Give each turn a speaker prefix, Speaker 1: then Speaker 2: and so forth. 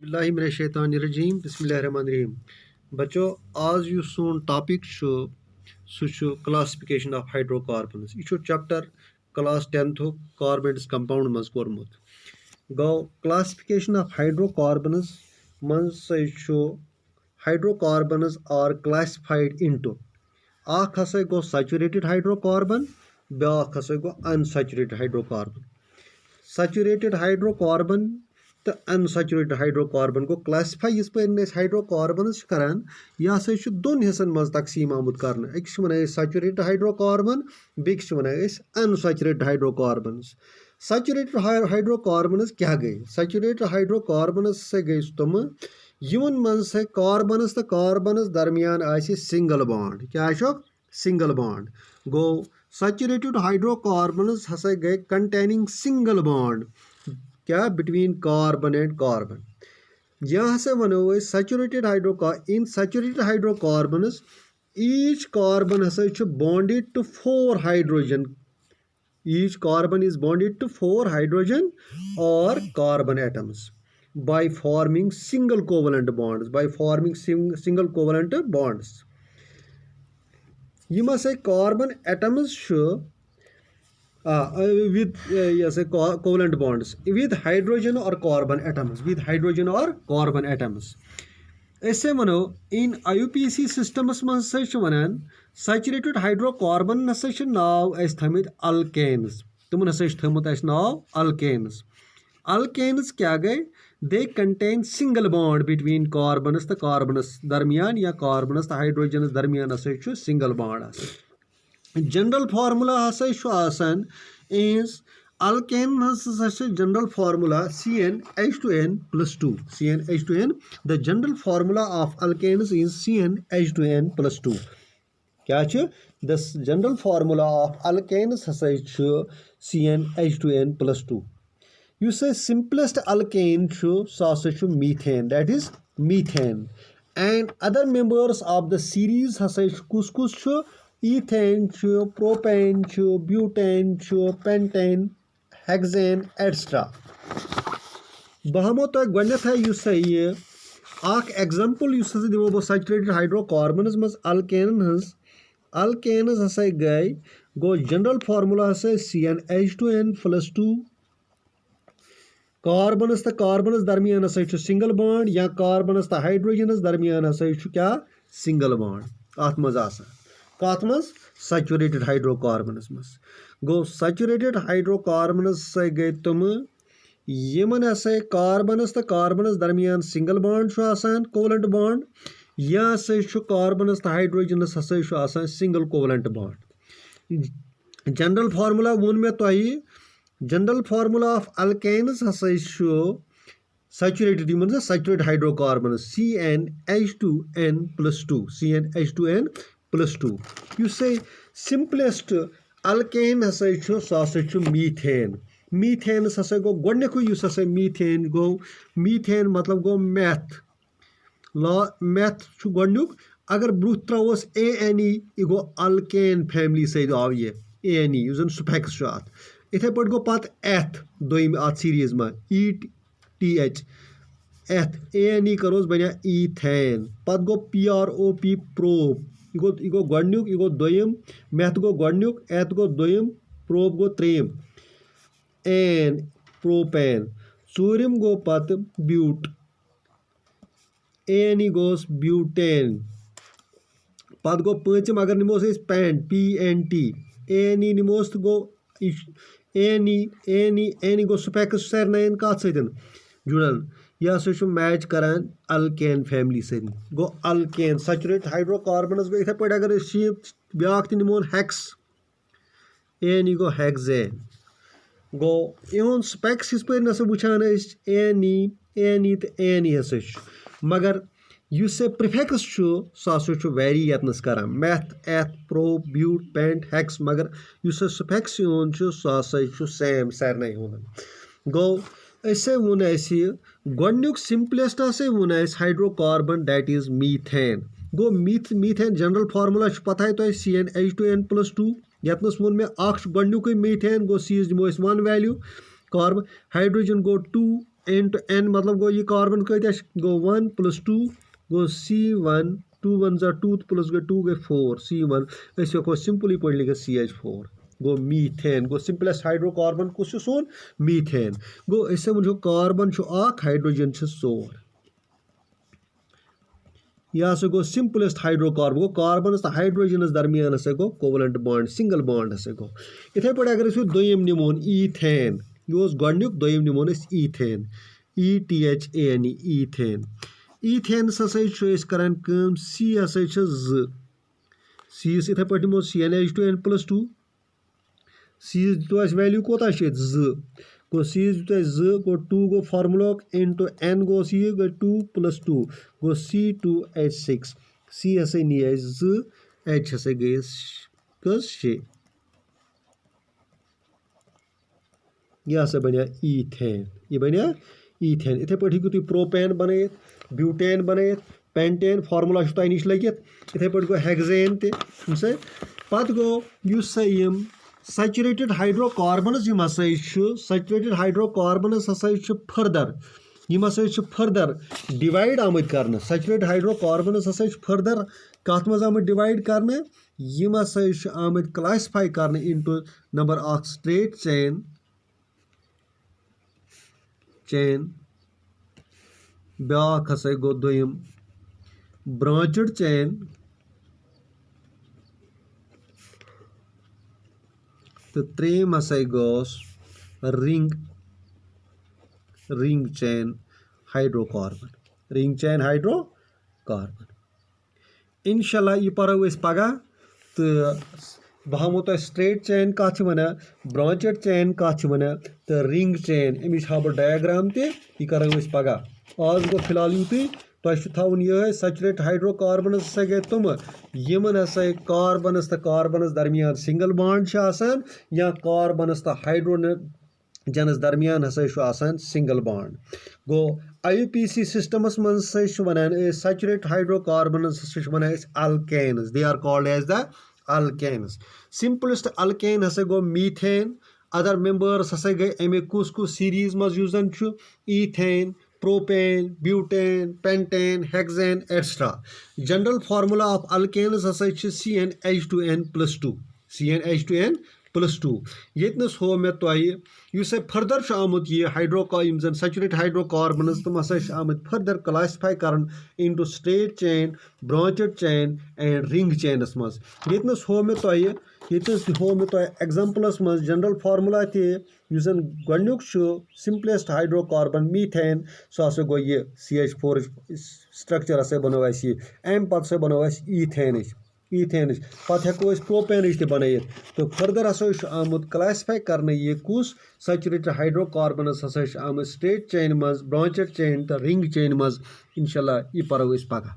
Speaker 1: बिस्मिल्लाहिर्रहमानिर्रहीम बिस्मिल्लाहिर्रहमानिर्रहीम। बच्चों, आज यु सोन टॉपिक सह क्लासिफिकेशन ऑफ हाइड्रोकार्बन्स। यह चैप्टर क्लास 10th कार्बेट्स कंपाउंड मज कोरमुत गो। क्लासिफिकेशन ऑफ हाइड्रोकार्बन्स मज हाइड्रोकार्बन्स आर क्लासिफाइड इनटू अख हसा गो सैचुरेटेड हाइड्रोकार्बन, ब्याख हसा गो अनसैचुरेटेड हाइड्रोकार्बन। सैचुरेटेड हाइड्रोकार्बन तो अनसैचुरेटेड हाइड्रोकार्बन को क्लासिफाई इस पे हाइड्रोकार्बन्स करान यह हसा दोन हिस्सन मज तकसीम आमुत कर। एक saturated hydrocarbon, base unsaturated hydrocarbons. Saturated hydrocarbons क्या गई? सैचुरेटेड हाइड्रोकार्बन्स से गई तुम यमन मन से कार्बनस तो कार्बनस दरमियान आसि सिंगल बॉन्ड। क्या सिंगल बॉन्ड गो। सैचुरेटेड हाइड्रोकार्बन्स हसा गए कंटेनिंग सिंगल बॉन्ड क्या बिटवीन कार्बन एंड कार्बन। यह हसा वनो saturated in saturated hydrocarbons each carbon हसा bonded to 4 hydrogen. Each carbon is bonded to 4 hydrogen और carbon atoms by forming single covalent bonds, by forming single covalent bonds. You must say carbon atoms with covalent bonds with hydrogen or carbon atoms, with hydrogen or carbon atoms. ऐसे मनो इन IUPAC systems मज one saturated hydrocarbon नसा नाव थमित alkanes. तुमन हसा थमुत नाव alkanes. Alkanes क्या गए? They contain single bond between carbons तो कार्बनस दरमियान या कार्बनस तो हाइड्रोजनस दरमियान हसा सिंगल बॉन्ड। जनरल फार्मूला हसा is alkane general formula CnH2n+2। CnH2n, the general formula of alkanes is CnH2n+2। क्या the general formula of alkanes हसा CnH2n+2। Yus simplest alkane methane, that is methane, and other members of the series hasa kus ethane propane butane pentane hexane etc. बहमो तो गणित है use ये आख example use दिमो बो saturated hydrocarbons मज alkanes हसा गई गो। जनरल फार्मूला हसा CnH2n+2। कार्बनस तो कार्बनस दरमियान हसा सिंगल बॉन्ड या कार्बनस तो हाइड्रोजनस दरमियान हसा क्या सिंगल बॉन्ड। अत मज कत मज सैचुरेटेड हाइड्रोकार्बनस मज गो। सैचुरेटेड हाइड्रोकार्बनस से गई तुम यमन हसा कार्बनस तो कार्बनस दरमियान सिंगल बॉन्ड कोवलेंट बॉन्ड या हसा कार्बनस तो हाइड्रोजनस हसा single covalent bond. General formula वोन मे तोही। जनरल फार्मूला ऑफ अल्केन्स हसा saturated hydrocarbon CnH2n+2। CnH2n+2 use simplest alkane हसा मीथेन। मीथेन हसा गो गोडनिकु युस हसा मीथेन गो। मीथेन मतलब गो मैथ मैथ गोडनिक। अगर ब्रुह त्रोस ANE यह गो अल्केन फैमिली सद आव ये ANE युस जन सुफिक्स अत। इथे पे गो पत एथ दोम अत सीरीज में ETH एथ ANE करोस बनिया ईथेन। पत गो PROP प्रोप। यह गो गोडनिक, यह गो दोयम। मेथ गो गोडनिक, एथ गो दोयम, प्रोप गो त्रेयम एन प्रोपेन। चूरिम गो पत ब्यूट ANE गोस ब्यूटेन। पत गो पांचम अगर निमोस पेंट PNT ANE निमोस तो गो ANE गो सुफिक्स सरनाइन कत सतन जुड़न। यह हसा मैच करान अल्केन फैमिली सद गो। अल्केन सैचुरेटेड हाइड्रोकार्बनस गो। इथे पे अगर ब्याख निमोन हेक्स ANE गो हेक्सेन गो। इहुन स्पेक्स इस पे नसा वुचान ANE तो ANE हसा मगर युस प्रिफिक्स सह वेरी यतनस कर meth eth pro but pent hex मगर युस सुफिक्स योन सह सेम सारे गो। वोन गोडनिक सिंपलेस्ट वोन हाइड्रोकार्बन दैट इज मीथेन गो। मीथेन जनरल फार्मूला पता तो CnH2n+2 यतनस वोन मे गोडनिक मीथेन गो। C दिमो 1 वैल्यू कार्बन हाइड्रोजन गो 2 into n मतलब गो ये कार्बन कत गो 1 + 2 गो C1 2 1 2 प्लस गो 2 गए 4 C1 अस हेको सिंपली पे लिखित CH4 गो मीथेन गो सिंपलेस्ट हाइड्रोकार्बन कुछ सोन मीथेन गो अस कार्बन हाइड्रोजन 4 यह हसा गो सिंपलेस्ट हाइड्रोकार्बन गो कार्बन तो हाइड्रोजन दरमियान हसा गो कोवलेंट बॉन्ड सिंगल बॉन्ड हसा गो इथे पे अगर दोयम निमोन ईथेन यह गोडनुक दोयम निमोन ईथेन ETHANE ईथेन ईथेन हसा करान कम C हसा C इथे पे दिमो CnH2n+2 C तो वैल्यू कोता 2 गो C दिता 2 गो 2 गो फार्मूला into n गो यह गो 2 + 2 गो C2H6 C हसा नी 2 H हसा गई कस 6 यह हसा बनिया ईथेन यह बनिया ईथेन इथे पे हूँ तुम प्रोपेन बनत ब्यूटेन बनत पेंटेन फार्मूला तुम नश लगित इथे पे गो हेक्सेन ते पत गो यम सैचुरेटेड हाइड्रोकार्बनस सैचुरेटेड हाइड्रोकार्बनस हसा फर्दर डिवाइड आमत कर सैचुरेटेड हाइड्रोकार्बनस हसा फर्दर कत मज आमत डिवाइड कर यम हसा आमत क्लासिफाई कर into number 1 straight chain back हसा गो दोयम ब्रांचड चेन तो त्रेम हसा गोस रिंग चेन हाइड्रोकार्बन इंशाल्लाह यह पढ़ो अस पगह तो बह हमो तुम स्ट्रेट चेन कत ब्रांचड चेन कत तो रिंग चेन अमिच हा बह डायग्राम तह करो अस पगह आज गो फिलहाल युत तुम यह सैचुरेटेड हाइड्रोकार्बनस हसा गए तुम यमन हसा कार्बनस तो कार्बनस दरमियान सिंगल बॉन्ड या कार्बनस तो हाइड्रोजनस दरमियान हसा सिंगल बॉन्ड गो IUPAC सिस्टमस मन वन सैचुरेटेड हाइड्रोकार्बनस वन alkanes they are called as the alkanes simplest alkane हसा गो मीथेन अदर मेंबर्स हसा गए अमे कुस सीरीज मज यूजन ethane propane butane pentane hexane etcetera general formula of alkanes हसा CnH2n+2 CnH2n+2 यतनस हो मे तुम फर्दर आमुत यह हाइड्रोकार्बन सैचुरेटेड हाइड्रोकार्बनस तम हसा आमुत फर्दर क्लासिफाई कर into straight chain branched chain and ring चेनस मज यतनस हो मे एग्जाम्पलस मज जनरल फार्मूला तन गोडनुक सिंपलेस्ट हाइड्रोकार्बन मीथेन सह हसा गो यह CH4 स्ट्रक्चर हसा बनो अम पे बनो ईथेन पे हेको प्रोपेन बन तो फर्दर हसा आमुत क्लासिफाई कर यह कुस सैचुरेटेड हाइड्रोकार्बनस हसा आमुत स्ट्रेट चेन मज ब्रांचड चेन तो रिंग चेन मज इंशाल्लाह यह पढ़ो अस पगह।